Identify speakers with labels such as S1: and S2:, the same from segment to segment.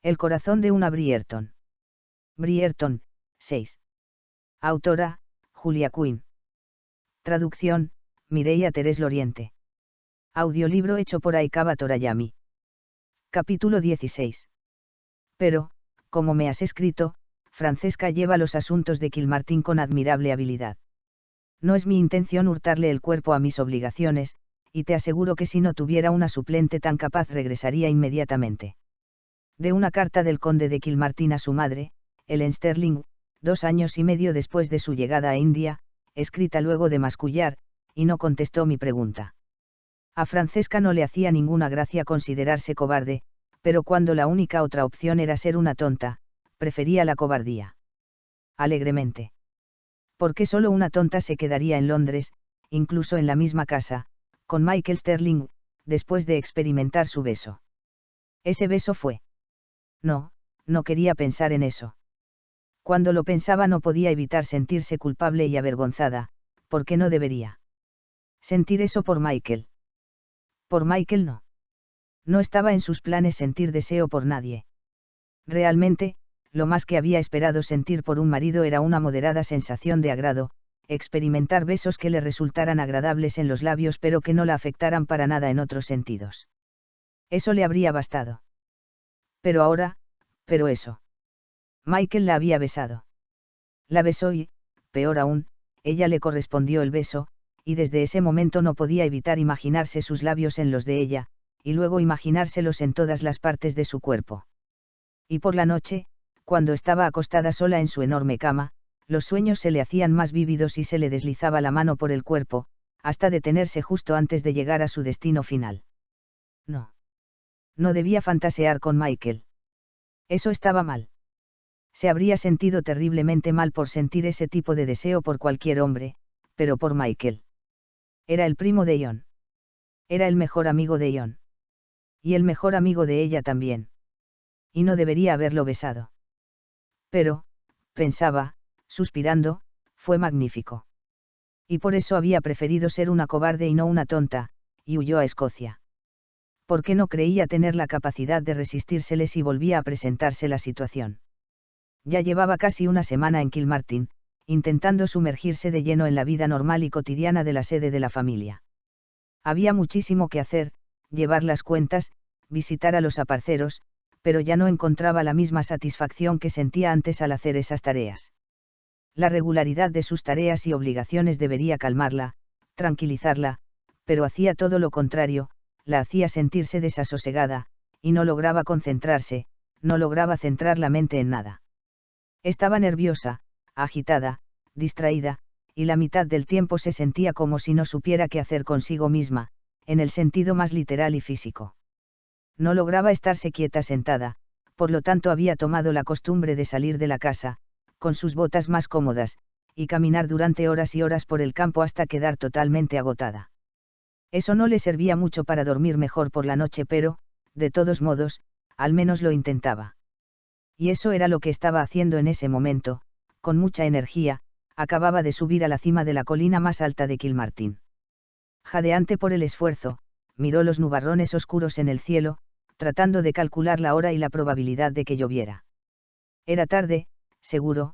S1: El corazón de una Brierton. Brierton, 6. Autora, Julia Quinn. Traducción, Mireia Terés Loriente. Audiolibro hecho por Aikaba Torayami. Capítulo 16. Pero, como me has escrito, Francesca lleva los asuntos de Kilmartin con admirable habilidad. No es mi intención hurtarle el cuerpo a mis obligaciones, y te aseguro que si no tuviera una suplente tan capaz regresaría inmediatamente. De una carta del conde de Kilmartin a su madre, Ellen Sterling, 2 años y medio después de su llegada a India, escrita luego de mascullar, y no contestó mi pregunta. A Francesca no le hacía ninguna gracia considerarse cobarde, pero cuando la única otra opción era ser una tonta, prefería la cobardía. Alegremente. Porque solo una tonta se quedaría en Londres, incluso en la misma casa, con Michael Sterling, después de experimentar su beso. Ese beso fue. No quería pensar en eso. Cuando lo pensaba no podía evitar sentirse culpable y avergonzada, porque no debería sentir eso por Michael. Por Michael no. No estaba en sus planes sentir deseo por nadie. Realmente, lo más que había esperado sentir por un marido era una moderada sensación de agrado, experimentar besos que le resultaran agradables en los labios pero que no la afectaran para nada en otros sentidos. Eso le habría bastado. Pero eso. Michael la había besado. La besó y, peor aún, ella le correspondió el beso, y desde ese momento no podía evitar imaginarse sus labios en los de ella, y luego imaginárselos en todas las partes de su cuerpo. Y por la noche, cuando estaba acostada sola en su enorme cama, los sueños se le hacían más vívidos y se le deslizaba la mano por el cuerpo, hasta detenerse justo antes de llegar a su destino final. No debía fantasear con Michael. Eso estaba mal. Se habría sentido terriblemente mal por sentir ese tipo de deseo por cualquier hombre, pero por Michael. Era el primo de John. Era el mejor amigo de John. Y el mejor amigo de ella también. Y no debería haberlo besado. Pero, pensaba, suspirando, fue magnífico. Y por eso había preferido ser una cobarde y no una tonta, y huyó a Escocia. Porque no creía tener la capacidad de resistírsele si volvía a presentarse la situación. Ya llevaba casi una semana en Kilmartin, intentando sumergirse de lleno en la vida normal y cotidiana de la sede de la familia. Había muchísimo que hacer, llevar las cuentas, visitar a los aparceros, pero ya no encontraba la misma satisfacción que sentía antes al hacer esas tareas. La regularidad de sus tareas y obligaciones debería calmarla, tranquilizarla, pero hacía todo lo contrario, la hacía sentirse desasosegada, y no lograba concentrarse, no lograba centrar la mente en nada. Estaba nerviosa, agitada, distraída, y la mitad del tiempo se sentía como si no supiera qué hacer consigo misma, en el sentido más literal y físico. No lograba estarse quieta sentada, por lo tanto había tomado la costumbre de salir de la casa, con sus botas más cómodas, y caminar durante horas y horas por el campo hasta quedar totalmente agotada. Eso no le servía mucho para dormir mejor por la noche, pero, de todos modos, al menos lo intentaba. Y eso era lo que estaba haciendo en ese momento, con mucha energía, acababa de subir a la cima de la colina más alta de Kilmartin. Jadeante por el esfuerzo, miró los nubarrones oscuros en el cielo, tratando de calcular la hora y la probabilidad de que lloviera. Era tarde, seguro,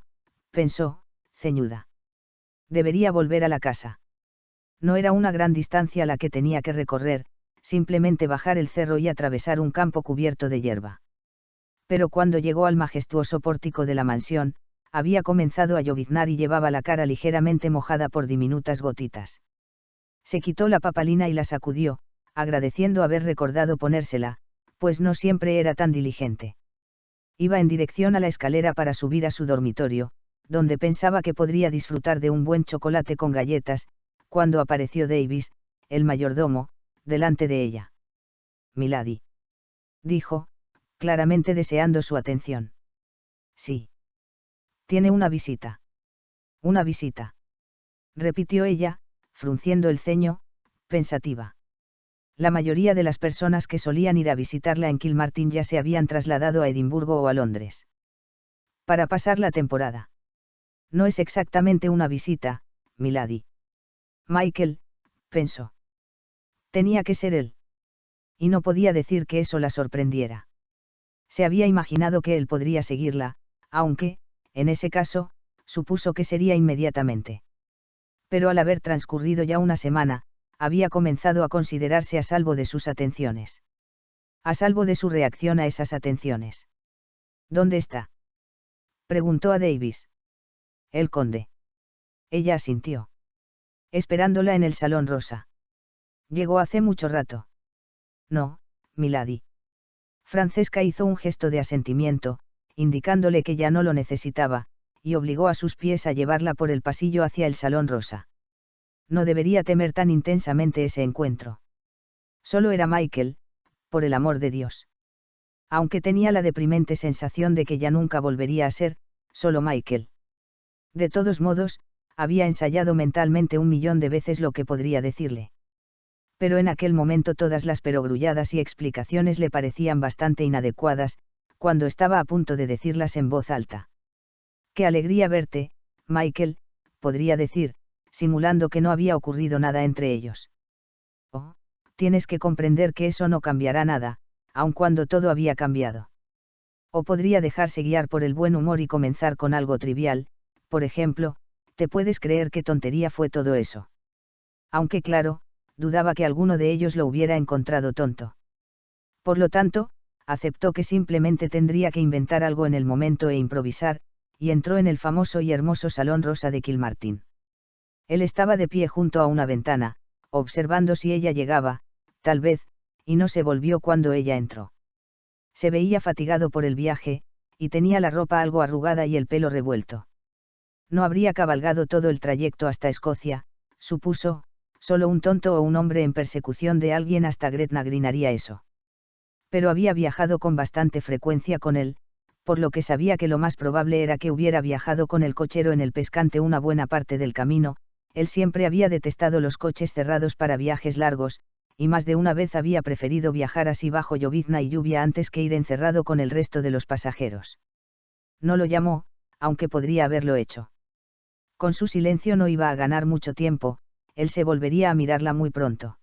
S1: pensó, ceñuda. Debería volver a la casa. No era una gran distancia la que tenía que recorrer, simplemente bajar el cerro y atravesar un campo cubierto de hierba. Pero cuando llegó al majestuoso pórtico de la mansión, había comenzado a lloviznar y llevaba la cara ligeramente mojada por diminutas gotitas. Se quitó la papalina y la sacudió, agradeciendo haber recordado ponérsela, pues no siempre era tan diligente. Iba en dirección a la escalera para subir a su dormitorio, donde pensaba que podría disfrutar de un buen chocolate con galletas, cuando apareció Davis, el mayordomo, delante de ella. «Milady», dijo, claramente deseando su atención. «Sí. Tiene una visita». «Una visita», repitió ella, frunciendo el ceño, pensativa. La mayoría de las personas que solían ir a visitarla en Kilmartin ya se habían trasladado a Edimburgo o a Londres. Para pasar la temporada. «No es exactamente una visita, milady». Michael, pensó. Tenía que ser él. Y no podía decir que eso la sorprendiera. Se había imaginado que él podría seguirla, aunque, en ese caso, supuso que sería inmediatamente. Pero al haber transcurrido ya una semana, había comenzado a considerarse a salvo de sus atenciones. A salvo de su reacción a esas atenciones. ¿Dónde está?, preguntó a Davis. El conde. Ella asintió. Esperándola en el salón rosa. Llegó hace mucho rato. No, milady. Francesca hizo un gesto de asentimiento, indicándole que ya no lo necesitaba, y obligó a sus pies a llevarla por el pasillo hacia el salón rosa. No debería temer tan intensamente ese encuentro. Solo era Michael, por el amor de Dios. Aunque tenía la deprimente sensación de que ya nunca volvería a ser, solo Michael. De todos modos, había ensayado mentalmente 1.000.000 de veces lo que podría decirle. Pero en aquel momento todas las perogrulladas y explicaciones le parecían bastante inadecuadas, cuando estaba a punto de decirlas en voz alta. «Qué alegría verte, Michael», podría decir, simulando que no había ocurrido nada entre ellos. «Oh, tienes que comprender que eso no cambiará nada, aun cuando todo había cambiado». O podría dejarse guiar por el buen humor y comenzar con algo trivial, por ejemplo, «¿Te puedes creer qué tontería fue todo eso?». Aunque claro, dudaba que alguno de ellos lo hubiera encontrado tonto. Por lo tanto, aceptó que simplemente tendría que inventar algo en el momento e improvisar, y entró en el famoso y hermoso salón rosa de Kilmartin. Él estaba de pie junto a una ventana, observando si ella llegaba, tal vez, y no se volvió cuando ella entró. Se veía fatigado por el viaje, y tenía la ropa algo arrugada y el pelo revuelto. No habría cabalgado todo el trayecto hasta Escocia, supuso, solo un tonto o un hombre en persecución de alguien hasta Gretna Green haría eso. Pero había viajado con bastante frecuencia con él, por lo que sabía que lo más probable era que hubiera viajado con el cochero en el pescante una buena parte del camino. Él siempre había detestado los coches cerrados para viajes largos, y más de una vez había preferido viajar así bajo llovizna y lluvia antes que ir encerrado con el resto de los pasajeros. No lo llamó, aunque podría haberlo hecho. Con su silencio no iba a ganar mucho tiempo, él se volvería a mirarla muy pronto.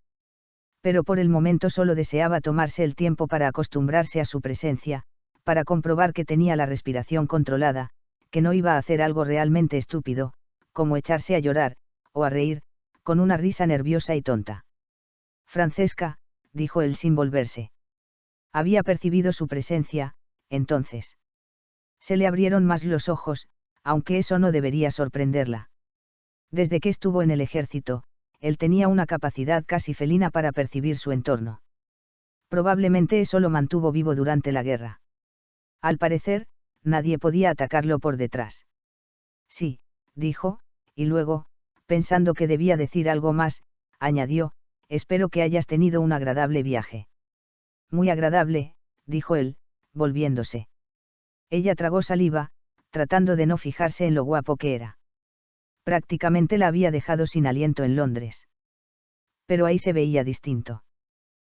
S1: Pero por el momento solo deseaba tomarse el tiempo para acostumbrarse a su presencia, para comprobar que tenía la respiración controlada, que no iba a hacer algo realmente estúpido, como echarse a llorar, o a reír, con una risa nerviosa y tonta. «Francesca», dijo él sin volverse. Había percibido su presencia, entonces. Se le abrieron más los ojos, aunque eso no debería sorprenderla. Desde que estuvo en el ejército, él tenía una capacidad casi felina para percibir su entorno. Probablemente eso lo mantuvo vivo durante la guerra. Al parecer, nadie podía atacarlo por detrás. «Sí», dijo, y luego, pensando que debía decir algo más, añadió, «espero que hayas tenido un agradable viaje». «Muy agradable», dijo él, volviéndose. Ella tragó saliva, tratando de no fijarse en lo guapo que era. Prácticamente la había dejado sin aliento en Londres. Pero ahí se veía distinto.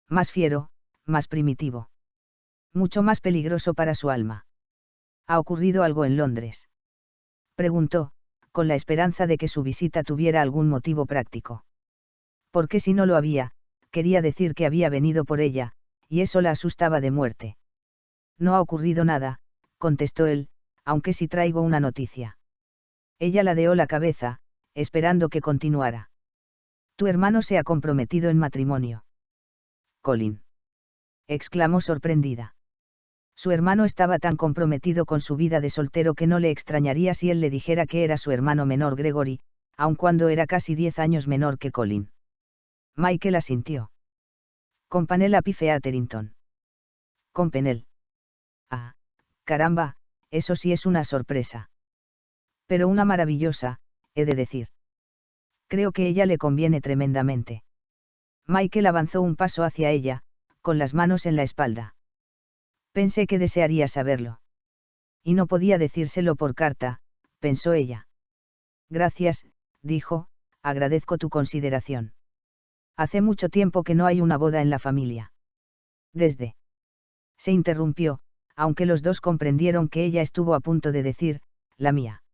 S1: Más fiero, más primitivo. Mucho más peligroso para su alma. ¿Ha ocurrido algo en Londres?, preguntó, con la esperanza de que su visita tuviera algún motivo práctico. Porque si no lo había, quería decir que había venido por ella, y eso la asustaba de muerte. «No ha ocurrido nada», contestó él, «aunque sí traigo una noticia». Ella ladeó la cabeza, esperando que continuara. «Tu hermano se ha comprometido en matrimonio». «Colin», exclamó sorprendida. Su hermano estaba tan comprometido con su vida de soltero que no le extrañaría si él le dijera que era su hermano menor Gregory, aun cuando era casi 10 años menor que Colin. Michael asintió. «Con Penelope Featherington». «Con Penel». «Ah, caramba, eso sí es una sorpresa. Pero una maravillosa, he de decir. Creo que ella le conviene tremendamente». Michael avanzó un paso hacia ella, con las manos en la espalda. «Pensé que desearía saberlo. Y no podía decírselo por carta», pensó ella. «Gracias», dijo, «agradezco tu consideración. Hace mucho tiempo que no hay una boda en la familia». «Desde». Se interrumpió, aunque los dos comprendieron que ella estuvo a punto de decir, «la mía».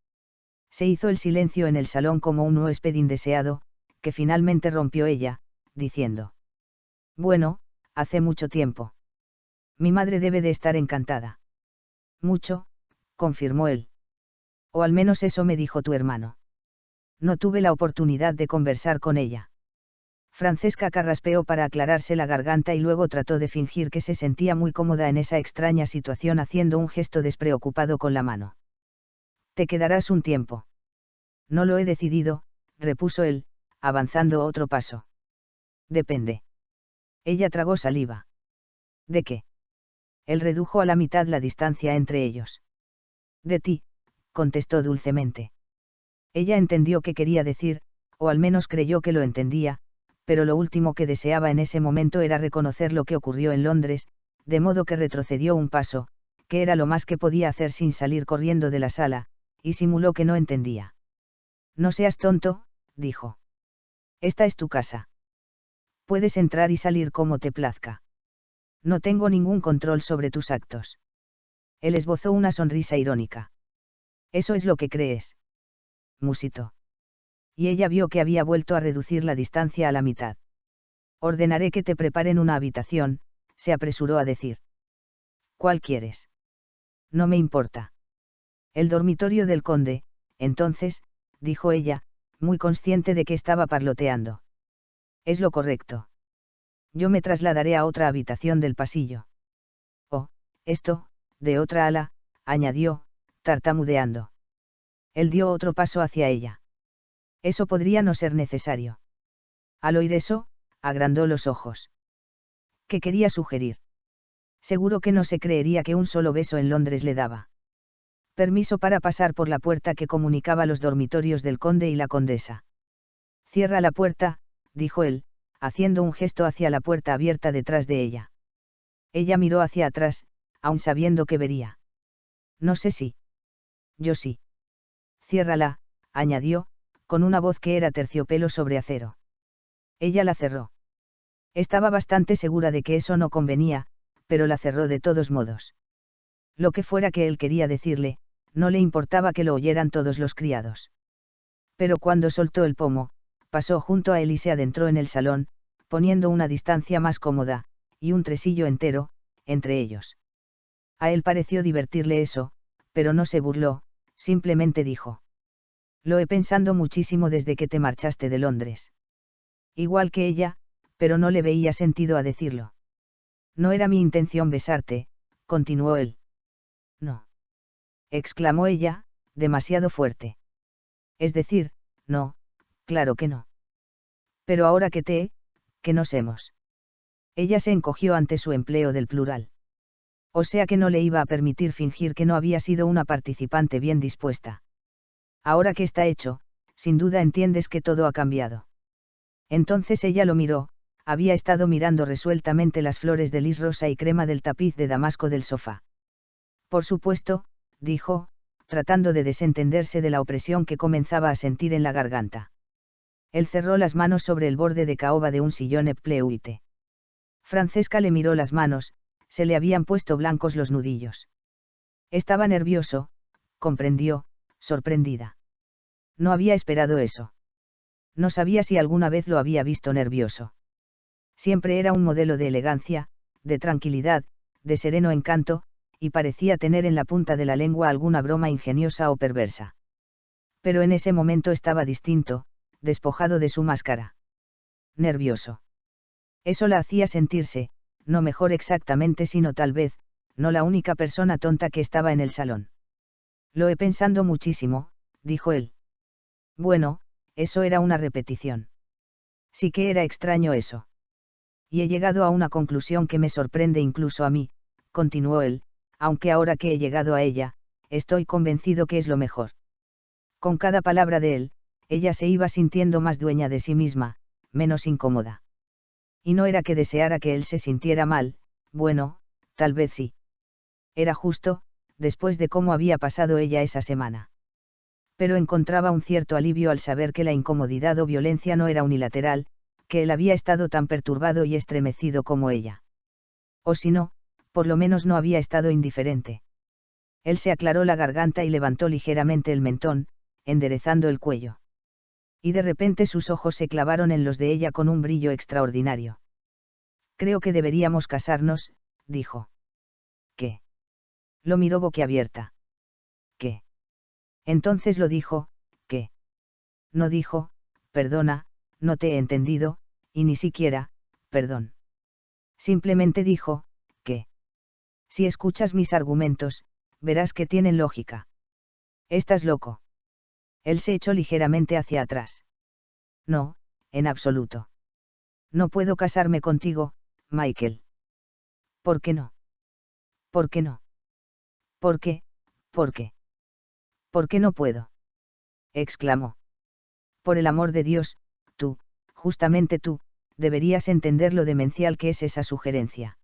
S1: Se hizo el silencio en el salón como un huésped indeseado, que finalmente rompió ella, diciendo: «Bueno, hace mucho tiempo». Mi madre debe de estar encantada. Mucho, confirmó él. O al menos eso me dijo tu hermano. No tuve la oportunidad de conversar con ella. Francesca carraspeó para aclararse la garganta y luego trató de fingir que se sentía muy cómoda en esa extraña situación haciendo un gesto despreocupado con la mano. Te quedarás un tiempo. No lo he decidido, repuso él, avanzando otro paso. Depende. Ella tragó saliva. ¿De qué? Él redujo a la mitad la distancia entre ellos. De ti, contestó dulcemente. Ella entendió qué quería decir, o al menos creyó que lo entendía, pero lo último que deseaba en ese momento era reconocer lo que ocurrió en Londres, de modo que retrocedió un paso, que era lo más que podía hacer sin salir corriendo de la sala, y simuló que no entendía. No seas tonto, dijo. Esta es tu casa. Puedes entrar y salir como te plazca. No tengo ningún control sobre tus actos. Él esbozó una sonrisa irónica. Eso es lo que crees. Musitó. Y ella vio que había vuelto a reducir la distancia a la mitad. Ordenaré que te preparen una habitación, se apresuró a decir. ¿Cuál quieres? No me importa. El dormitorio del conde, entonces, dijo ella, muy consciente de que estaba parloteando. Es lo correcto. Yo me trasladaré a otra habitación del pasillo. Oh, esto, de otra ala, añadió, tartamudeando. Él dio otro paso hacia ella. Eso podría no ser necesario. Al oír eso, agrandó los ojos. ¿Qué quería sugerir? Seguro que no se creería que un solo beso en Londres le daba. Permiso para pasar por la puerta que comunicaba los dormitorios del conde y la condesa. Cierra la puerta, dijo él, haciendo un gesto hacia la puerta abierta detrás de ella. Ella miró hacia atrás, aun sabiendo que vería. No sé si. Yo sí. Ciérrala, añadió, con una voz que era terciopelo sobre acero. Ella la cerró. Estaba bastante segura de que eso no convenía, pero la cerró de todos modos. Lo que fuera que él quería decirle, no le importaba que lo oyeran todos los criados. Pero cuando soltó el pomo, pasó junto a él y se adentró en el salón, poniendo una distancia más cómoda, y un tresillo entero, entre ellos. A él pareció divertirle eso, pero no se burló, simplemente dijo. Lo he pensado muchísimo desde que te marchaste de Londres. Igual que ella, pero no le veía sentido a decirlo. No era mi intención besarte, continuó él. No. Exclamó ella, demasiado fuerte. Es decir, no, claro que no. Pero ahora que nos hemos. Ella se encogió ante su empleo del plural. O sea que no le iba a permitir fingir que no había sido una participante bien dispuesta. Ahora que está hecho, sin duda entiendes que todo ha cambiado. Entonces ella lo miró, había estado mirando resueltamente las flores de lis rosa y crema del tapiz de damasco del sofá. Por supuesto, dijo, tratando de desentenderse de la opresión que comenzaba a sentir en la garganta. Él cerró las manos sobre el borde de caoba de un sillón Eppleuite. Francesca le miró las manos, se le habían puesto blancos los nudillos. Estaba nervioso, comprendió, sorprendida. No había esperado eso. No sabía si alguna vez lo había visto nervioso. Siempre era un modelo de elegancia, de tranquilidad, de sereno encanto, y parecía tener en la punta de la lengua alguna broma ingeniosa o perversa. Pero en ese momento estaba distinto, despojado de su máscara. Nervioso. Eso la hacía sentirse, no mejor exactamente sino tal vez, no la única persona tonta que estaba en el salón. Lo he pensado muchísimo, dijo él. Bueno, eso era una repetición. Sí que era extraño eso. Y he llegado a una conclusión que me sorprende incluso a mí, continuó él, aunque ahora que he llegado a ella, estoy convencido que es lo mejor. Con cada palabra de él, ella se iba sintiendo más dueña de sí misma, menos incómoda. Y no era que deseara que él se sintiera mal, bueno, tal vez sí. Era justo, después de cómo había pasado ella esa semana. Pero encontraba un cierto alivio al saber que la incomodidad o violencia no era unilateral, que él había estado tan perturbado y estremecido como ella. O si no, por lo menos no había estado indiferente. Él se aclaró la garganta y levantó ligeramente el mentón, enderezando el cuello. Y de repente sus ojos se clavaron en los de ella con un brillo extraordinario. Creo que deberíamos casarnos, dijo. Lo miró boquiabierta. ¿Qué? Entonces lo dijo, ¿qué? No dijo, perdona, no te he entendido, y ni siquiera, perdón. Simplemente dijo, que. Si escuchas mis argumentos, verás que tienen lógica. ¿Estás loco? Él se echó ligeramente hacia atrás. No, en absoluto. No puedo casarme contigo, Michael. ¿Por qué no? ¿Por qué no? ¿Por qué? ¿Por qué? ¿Por qué no puedo? Exclamó. Por el amor de Dios, tú, justamente tú, deberías entender lo demencial que es esa sugerencia.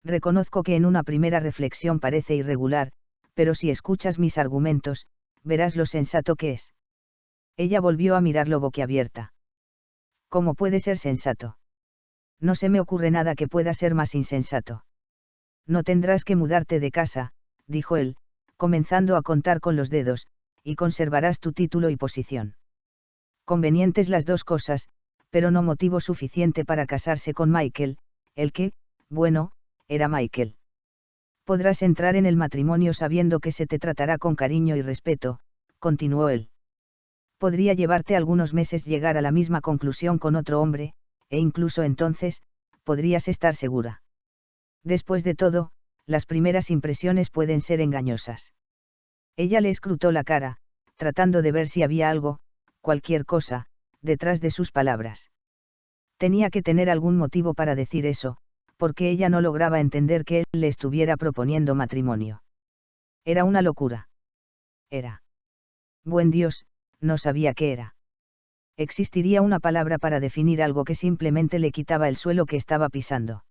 S1: Reconozco que en una primera reflexión parece irregular, pero si escuchas mis argumentos, verás lo sensato que es. Ella volvió a mirarlo boquiabierta. ¿Cómo puede ser sensato? No se me ocurre nada que pueda ser más insensato. No tendrás que mudarte de casa, dijo él, comenzando a contar con los dedos, y conservarás tu título y posición. Convenientes las dos cosas, pero no motivo suficiente para casarse con Michael, el que, bueno, era Michael. Podrás entrar en el matrimonio sabiendo que se te tratará con cariño y respeto, continuó él. Podría llevarte algunos meses llegar a la misma conclusión con otro hombre, e incluso entonces, podrías estar segura. Después de todo, las primeras impresiones pueden ser engañosas. Ella le escrutó la cara, tratando de ver si había algo, cualquier cosa, detrás de sus palabras. Tenía que tener algún motivo para decir eso, porque ella no lograba entender que él le estuviera proponiendo matrimonio. Era una locura. Era. Buen Dios, no sabía qué era. Existiría una palabra para definir algo que simplemente le quitaba el suelo que estaba pisando.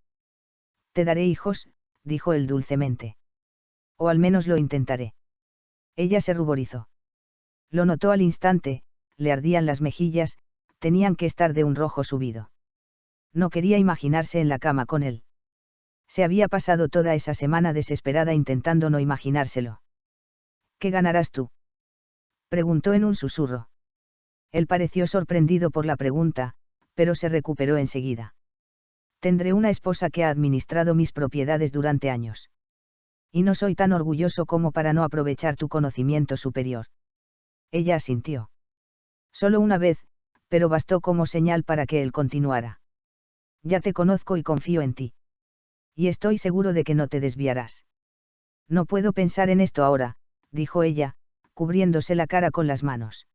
S1: Te daré hijos, dijo él dulcemente. O al menos lo intentaré. Ella se ruborizó. Lo notó al instante, le ardían las mejillas, tenían que estar de un rojo subido. No quería imaginarse en la cama con él. Se había pasado toda esa semana desesperada intentando no imaginárselo. ¿Qué ganarás tú? Preguntó en un susurro. Él pareció sorprendido por la pregunta, pero se recuperó enseguida. Tendré una esposa que ha administrado mis propiedades durante años. Y no soy tan orgulloso como para no aprovechar tu conocimiento superior. Ella asintió. Solo una vez, pero bastó como señal para que él continuara. Ya te conozco y confío en ti. Y estoy seguro de que no te desviarás. No puedo pensar en esto ahora, dijo ella, cubriéndose la cara con las manos.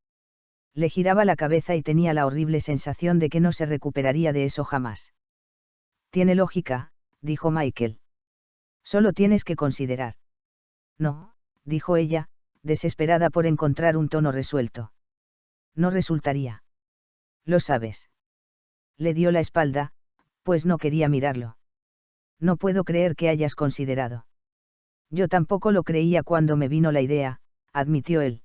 S1: Le giraba la cabeza y tenía la horrible sensación de que no se recuperaría de eso jamás. Tiene lógica, dijo Michael. Solo tienes que considerar. No, dijo ella, desesperada por encontrar un tono resuelto. No resultaría. Lo sabes. Le dio la espalda, pues no quería mirarlo. No puedo creer que hayas considerado. Yo tampoco lo creía cuando me vino la idea, admitió él.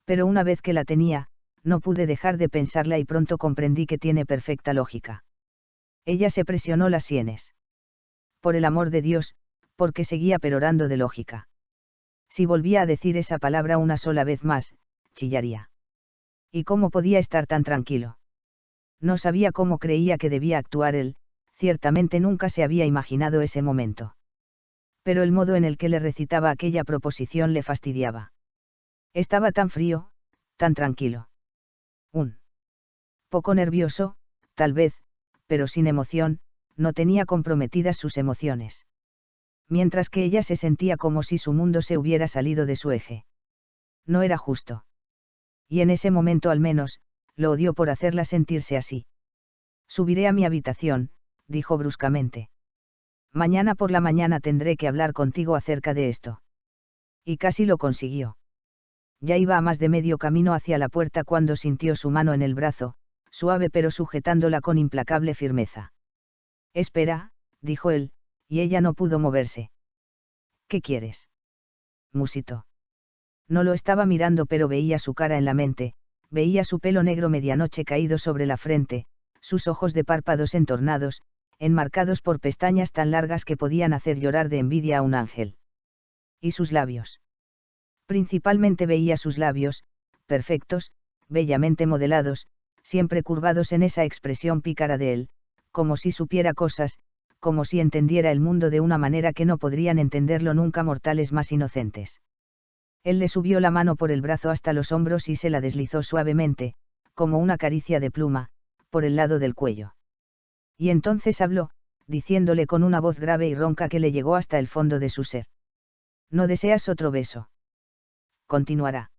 S1: Pero una vez que la tenía, no pude dejar de pensarla y pronto comprendí que tiene perfecta lógica. Ella se presionó las sienes. Por el amor de Dios, porque seguía perorando de lógica. Si volvía a decir esa palabra una sola vez más, chillaría. ¿Y cómo podía estar tan tranquilo? No sabía cómo creía que debía actuar él, ciertamente nunca se había imaginado ese momento. Pero el modo en el que le recitaba aquella proposición le fastidiaba. Estaba tan frío, tan tranquilo. Un poco nervioso, tal vez, pero sin emoción, no tenía comprometidas sus emociones. Mientras que ella se sentía como si su mundo se hubiera salido de su eje. No era justo. Y en ese momento al menos, lo odió por hacerla sentirse así. Subiré a mi habitación, dijo bruscamente. Mañana por la mañana tendré que hablar contigo acerca de esto. Y casi lo consiguió. Ya iba a más de medio camino hacia la puerta cuando sintió su mano en el brazo, suave pero sujetándola con implacable firmeza. Espera, dijo él, y ella no pudo moverse. ¿Qué quieres? Musitó. No lo estaba mirando pero veía su cara en la mente, veía su pelo negro medianoche caído sobre la frente, sus ojos de párpados entornados, enmarcados por pestañas tan largas que podían hacer llorar de envidia a un ángel. Y sus labios. Principalmente veía sus labios, perfectos, bellamente modelados, siempre curvados en esa expresión pícara de él, como si supiera cosas, como si entendiera el mundo de una manera que no podrían entenderlo nunca mortales más inocentes. Él le subió la mano por el brazo hasta los hombros y se la deslizó suavemente, como una caricia de pluma, por el lado del cuello. Y entonces habló, diciéndole con una voz grave y ronca que le llegó hasta el fondo de su ser. ¿No deseas otro beso? Continuará.